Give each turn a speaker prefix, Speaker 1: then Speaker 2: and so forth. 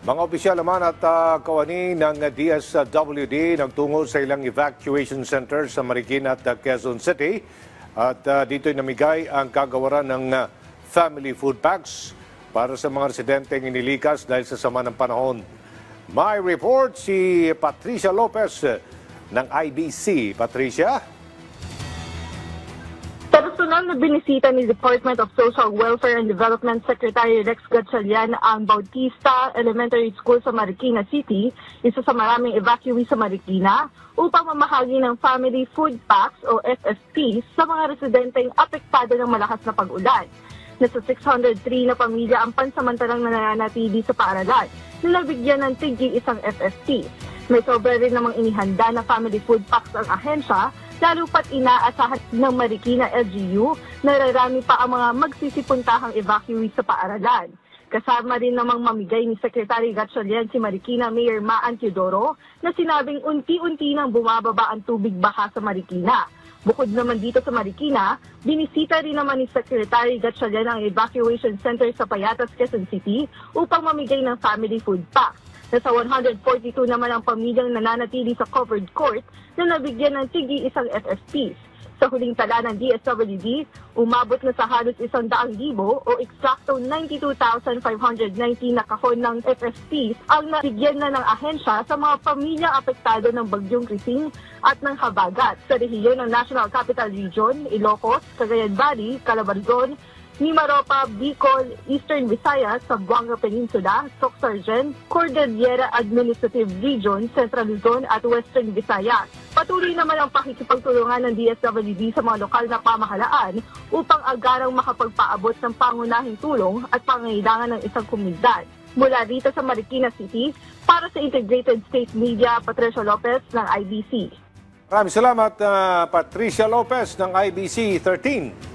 Speaker 1: Mga opisyal naman at kawani ng DSWD nagtungo sa ilang evacuation center sa Marikina at Quezon City. At dito'y namigay ang kagawaran ng family food packs para sa mga residenteng inilikas dahil sa sama ng panahon. May report si Patricia Lopez ng IBC. Patricia?
Speaker 2: Personal na binisita ni Department of Social Welfare and Development Secretary Rex Gatchalian ang Bautista Elementary School sa Marikina City, isa sa maraming evacuee sa Marikina, upang mamahagi ng family food packs o FFPs sa mga residenteng apektado ng malakas na pag-ulan. Nasa 603 na pamilya ang pansamantalang nananatili sa paaralan na nabigyan ng tig isang FFP. May sobra rin namang inihanda na family food packs ang ahensya, lalo pat inaasahan ng Marikina LGU na rarami pa ang mga magsisipuntahang evacuees sa paaralan. Kasama rin namang mamigay ni Secretary Gatchalian si Marikina Mayor Maan Teodoro na sinabing unti-unti nang bumababa ang tubig baha sa Marikina. Bukod naman dito sa Marikina, binisita rin naman ni Secretary Gatchalian ang evacuation center sa Payatas, Quezon City upang mamigay ng family food packs. Nasa 142 naman ang pamilyang nananatili sa covered court na nabigyan ng tig isang FFPs. Sa huling tala ng DSWD, umabot na sa halos 100,000 o eksakto 92,519 na kahon ng FFPs ang nabigyan na ng ahensya sa mga pamilyang apektado ng Bagyong Krising at ng Habagat sa rehiyon ng National Capital Region, Ilocos, Cagayan Valley, Calabarzon, Mimaropa, Bicol, Eastern Visayas, Zamboanga Peninsula, Soc-Sargent, Cordillera Administrative Region, Central Luzon at Western Visayas. Patuloy naman ang pakikipagtulungan ng DSWD sa mga lokal na pamahalaan upang agarang makapagpaabot ng pangunahing tulong at pangangailangan ng isang komunidad. Mula dito sa Marikina City, para sa Integrated State Media, Patricia Lopez ng IBC.
Speaker 1: Maraming salamat, Patricia Lopez ng IBC 13.